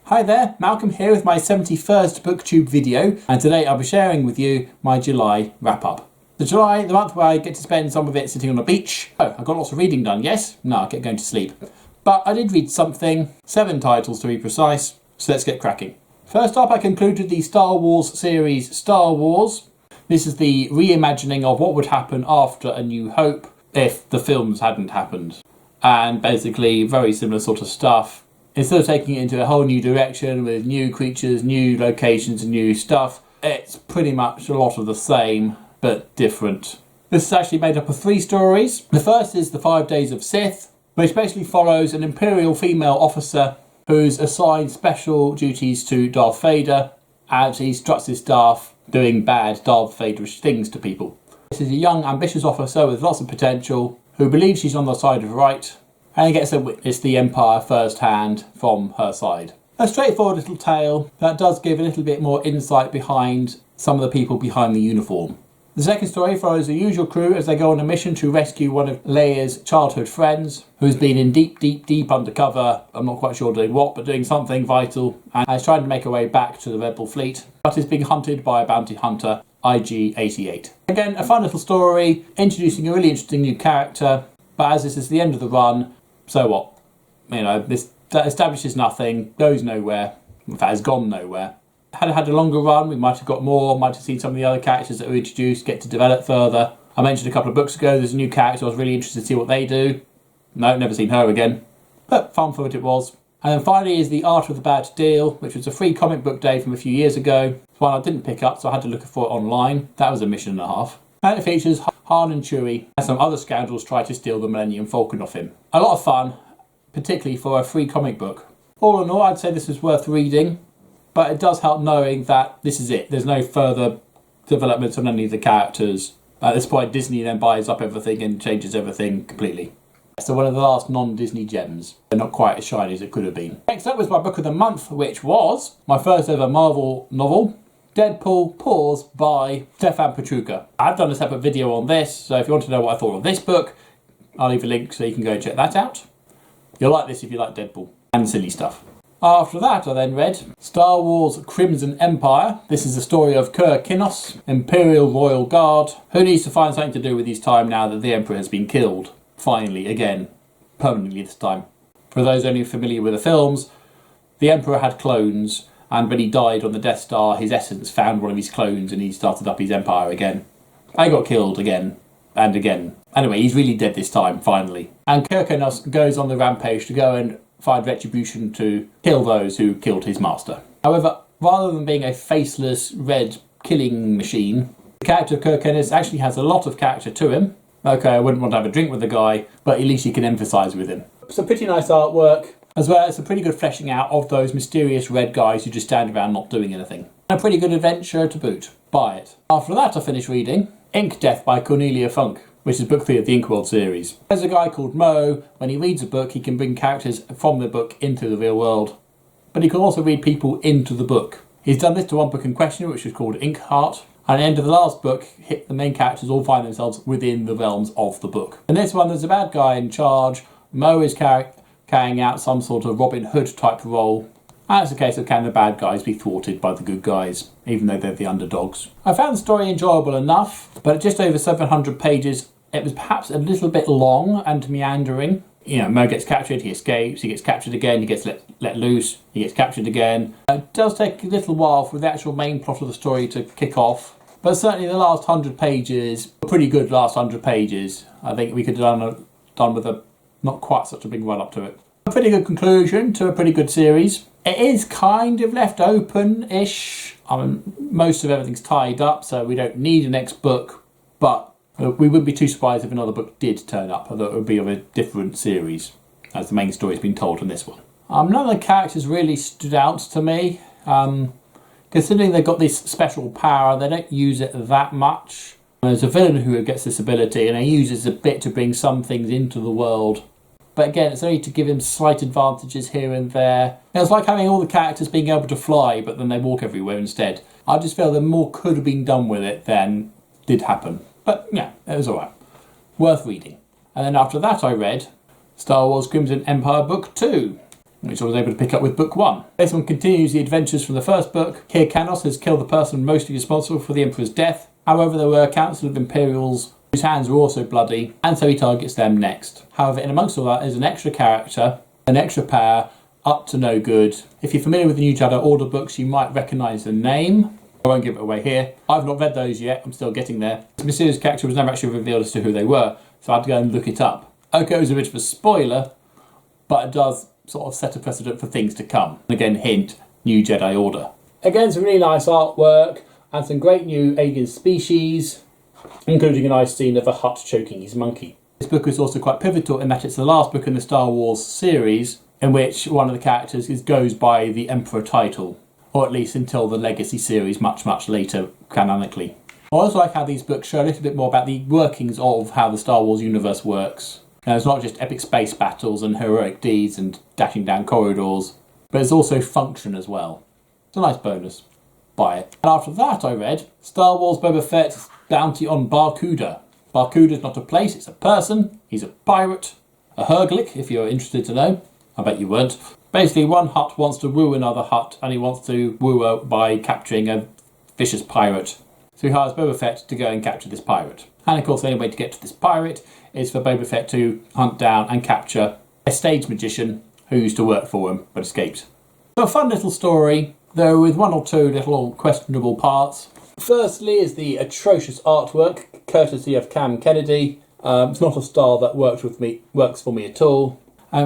Hi there, Malcolm here with my 71st Booktube video, and today I'll be sharing with you my July wrap-up. July, the month where I get to spend some of it sitting on a beach. Oh, I got lots of reading done, yes? No, I kept going to sleep. But I did read something, 7 titles to be precise, so let's get cracking. First up, I concluded the Star Wars series Star Wars. This is the reimagining of what would happen after A New Hope if the films hadn't happened. And basically, very similar sort of stuff. Instead of taking it into a whole new direction with new creatures, new locations and new stuff, it's pretty much a lot of the same, but different. This is actually made up of 3 stories. The first is The 5 Days of Sith, which basically follows an Imperial female officer who's assigned special duties to Darth Vader as he struts his staff doing bad Darth Vaderish things to people. This is a young, ambitious officer with lots of potential who believes she's on the side of right, and he gets to witness the Empire firsthand from her side. A straightforward little tale that does give a little bit more insight behind some of the people behind the uniform. The second story follows the usual crew as they go on a mission to rescue one of Leia's childhood friends, who's been in deep undercover, I'm not quite sure doing what, but doing something vital, and is trying to make her way back to the Rebel fleet, but is being hunted by a bounty hunter, IG-88. Again, a fun little story, introducing a really interesting new character, but as this is the end of the run, so what? You know, this that establishes nothing, goes nowhere, in fact has gone nowhere. Had it had a longer run, we might have got more, might have seen some of the other characters that were introduced get to develop further. I mentioned a couple of books ago, there's a new character, I was really interested to see what they do. No, never seen her again. But fun for what it was. And then finally is The Art of the Bad Deal, which was a free comic book day from a few years ago. It's one I didn't pick up, so I had to look for it online. That was a mission and a half. And it features Han and Chewie, and some other scoundrels try to steal the Millennium Falcon off him. A lot of fun, particularly for a free comic book. All in all, I'd say this was worth reading, but it does help knowing that this is it. There's no further developments on any of the characters. At this point, Disney then buys up everything and changes everything completely. So one of the last non-Disney gems. They're not quite as shiny as it could have been. Next up was my book of the month, which was my first ever Marvel novel, Deadpool Pause by Stefan Petruka. I've done a separate video on this, so if you want to know what I thought of this book, I'll leave a link so you can go and check that out. You'll like this if you like Deadpool and silly stuff. After that, I then read Star Wars Crimson Empire. This is the story of Kir Kinnos, Imperial Royal Guard, who needs to find something to do with his time now that the Emperor has been killed. Finally, again, permanently this time. For those only familiar with the films, the Emperor had clones, and when he died on the Death Star, his essence found one of his clones and he started up his empire again. I got killed again and again. Anyway, he's really dead this time, finally. And Kir Kinnos goes on the rampage to go and find retribution to kill those who killed his master. However, rather than being a faceless red killing machine, the character of Kir Kinnos actually has a lot of character to him. Okay, I wouldn't want to have a drink with the guy, but at least you can empathise with him. Some pretty nice artwork, as well as a pretty good fleshing out of those mysterious red guys who just stand around not doing anything. A pretty good adventure to boot. Buy it. After that, I finished reading Ink Death by Cornelia Funk, which is book 3 of the Inkworld series. There's a guy called Mo. When he reads a book, he can bring characters from the book into the real world. But he can also read people into the book. He's done this to one book in question, which is called Ink Heart. And at the end of the last book, the main characters all find themselves within the realms of the book. In this one, there's a bad guy in charge. Mo is carrying out some sort of Robin Hood type role. And it's a case of can the bad guys be thwarted by the good guys, even though they're the underdogs. I found the story enjoyable enough, but at just over 700 pages, it was perhaps a little bit long and meandering. You know, Mo gets captured, he escapes, he gets captured again, he gets let loose, he gets captured again. It does take a little while for the actual main plot of the story to kick off. But certainly the last 100 pages, a pretty good last 100 pages. I think we could have done with a not quite such a big run up to it. A pretty good conclusion to a pretty good series. It is kind of left open-ish. I mean, most of everything's tied up, so we don't need a next book. But we wouldn't be too surprised if another book did turn up, although it would be of a different series, as the main story's been told in this one. None of the characters really stood out to me. Considering they've got this special power, they don't use it that much. There's a villain who gets this ability and he uses a bit to bring some things into the world. But again, it's only to give him slight advantages here and there. It's like having all the characters being able to fly, but then they walk everywhere instead. I just feel that more could have been done with it than did happen. But yeah, it was alright. Worth reading. And then after that I read Star Wars Crimson Empire Book 2. which I was able to pick up with book 1. This one continues the adventures from the first book. Here Canos has killed the person mostly responsible for the Emperor's death. However, there were a council of Imperials whose hands were also bloody, and so he targets them next. However, in amongst all that is an extra character, an extra pair, up to no good. If you're familiar with the New Jedi Order books, you might recognise the name. I won't give it away here. I've not read those yet, I'm still getting there. The mysterious character was never actually revealed as to who they were, so I had to go and look it up. Okay, it was a bit of a spoiler, but it does sort of set a precedent for things to come. Again, hint, New Jedi Order. Again, some really nice artwork and some great new alien species, including a nice scene of a Hutt choking his monkey. This book is also quite pivotal in that it's the last book in the Star Wars series in which one of the characters goes by the Emperor title, or at least until the Legacy series much later canonically. I also like how these books show a little bit more about the workings of how the Star Wars universe works. Now, it's not just epic space battles and heroic deeds and dashing down corridors, but it's also function as well. It's a nice bonus. Buy it. And after that I read Star Wars Boba Fett's Bounty on Barkuda. Barkuda's not a place, it's a person. He's a pirate. A Herglick, if you're interested to know. I bet you weren't. Basically, one Hutt wants to woo another Hutt, and he wants to woo her by capturing a vicious pirate. So he hires Boba Fett to go and capture this pirate. And of course, the only way to get to this pirate is for Boba Fett to hunt down and capture a stage magician who used to work for him, but escaped. So a fun little story, though with one or two little questionable parts. Firstly is the atrocious artwork, courtesy of Cam Kennedy. It's not a style that works for me at all.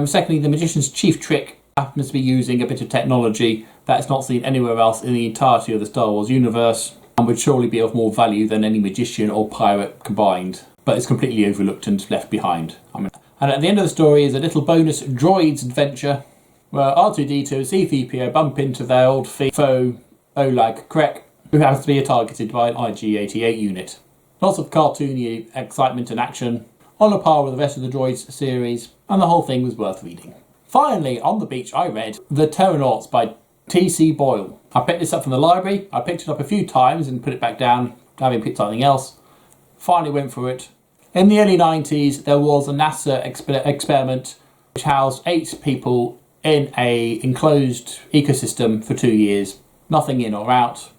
Secondly, the magician's chief trick happens to be using a bit of technology that's not seen anywhere else in the entirety of the Star Wars universe, and would surely be of more value than any magician or pirate combined, but it's completely overlooked and left behind. And at the end of the story is a little bonus droids adventure, where R2-D2 and C-3PO bump into their old foe, Olag Krek, who happens to be targeted by an IG-88 unit. Lots of cartoony excitement and action, on a par with the rest of the Droids series, and the whole thing was worth reading. Finally, on the beach I read The Terranauts by T.C. Boyle. I picked this up from the library. I picked it up a few times and put it back down, having picked something else. Finally went for it. In the early 90s, there was a NASA experiment which housed 8 people in an enclosed ecosystem for 2 years. Nothing in or out.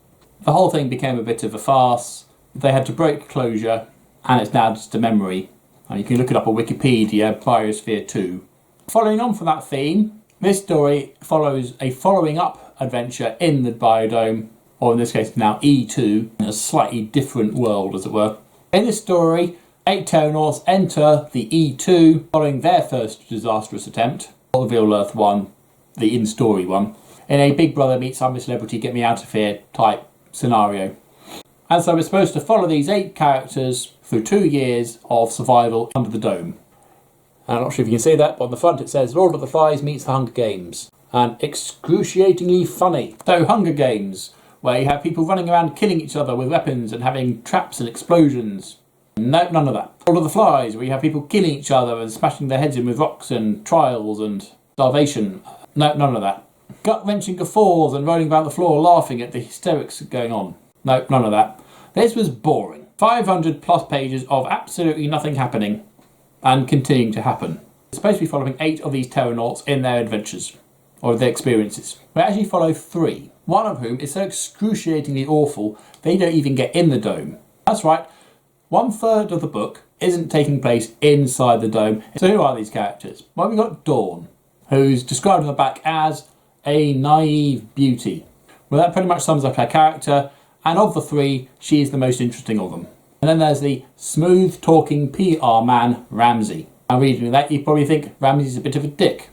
The whole thing became a bit of a farce. They had to break closure, and it's now just a memory. And you can look it up on Wikipedia, Biosphere 2. Following on from that theme, this story follows a following up adventure in the Biodome, or in this case now E2, in a slightly different world as it were. In this story, 8 Terranauts enter the E2 following their first disastrous attempt, or the Real Earth one, the in-story one, in a Big Brother meets I'm a Celebrity, Get Me Out of Here type scenario. And so we're supposed to follow these 8 characters through 2 years of survival under the dome. And I'm not sure if you can see that, but on the front it says Lord of the Flies meets the Hunger Games. And excruciatingly funny. So Hunger Games, where you have people running around killing each other with weapons and having traps and explosions. No, none of that. Lord of the Flies, where you have people killing each other and smashing their heads in with rocks and trials and starvation. No, none of that. Gut-wrenching guffaws and rolling around the floor laughing at the hysterics going on. No, none of that. This was boring. 500 plus pages of absolutely nothing happening and continuing to happen. It's supposed to be following 8 of these Terranauts in their adventures, or their experiences. We actually follow 3, one of whom is so excruciatingly awful they don't even get in the dome. That's right, 1/3 of the book isn't taking place inside the dome. So who are these characters? Well, we've got Dawn, who's described on the back as a naive beauty. Well, that pretty much sums up her character. And of the 3, she is the most interesting of them. And then there's the smooth-talking PR man, Ramsay. Now reading that, you probably think Ramsay's a bit of a dick.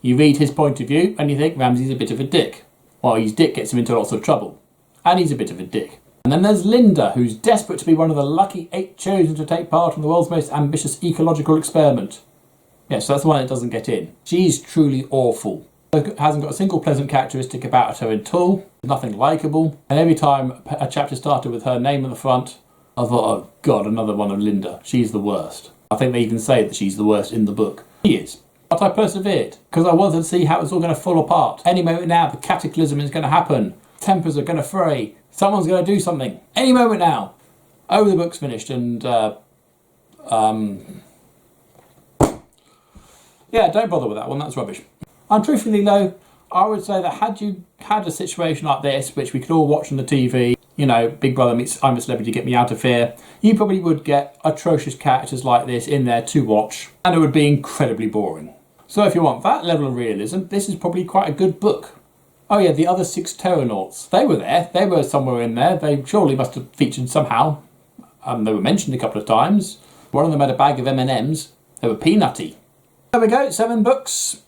You read his point of view, and you think Ramsay's a bit of a dick. Well, his dick gets him into lots of trouble. And he's a bit of a dick. And then there's Linda, who's desperate to be one of the lucky 8 chosen to take part in the world's most ambitious ecological experiment. Yes, that's the one that doesn't get in. She's truly awful. Hasn't got a single pleasant characteristic about her at all. Nothing likeable. And every time a chapter started with her name at the front, I thought, oh God, another one of Linda. She's the worst. I think they even say that she's the worst in the book. She is. But I persevered, because I wanted to see how it's all going to fall apart. Any moment now, the cataclysm is going to happen. Tempers are going to fray. Someone's going to do something. Any moment now. Oh, the book's finished, and yeah, don't bother with that one. That's rubbish. And truthfully though, I would say that had you had a situation like this, which we could all watch on the TV, you know, Big Brother meets I'm a Celebrity, Get Me Out of Here, you probably would get atrocious characters like this in there to watch, and it would be incredibly boring. So if you want that level of realism, this is probably quite a good book. Oh yeah, the other 6 Terranauts. They were there. They were somewhere in there. They surely must have featured somehow. They were mentioned a couple of times. One of them had a bag of M&Ms. They were peanutty. There we go, 7 books.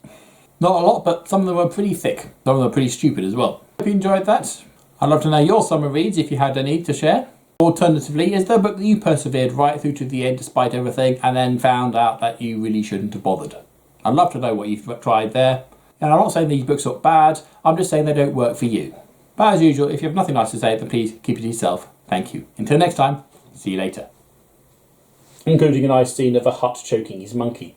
Not a lot, but some of them were pretty thick. Some of them were pretty stupid as well. Hope you enjoyed that. I'd love to know your summer reads if you had any to share. Alternatively, is there a book that you persevered right through to the end despite everything and then found out that you really shouldn't have bothered? I'd love to know what you've tried there. And I'm not saying these books are bad, I'm just saying they don't work for you. But as usual, if you have nothing nice to say, then please keep it to yourself. Thank you. Until next time, see you later. Including a nice scene of a hut choking his monkey.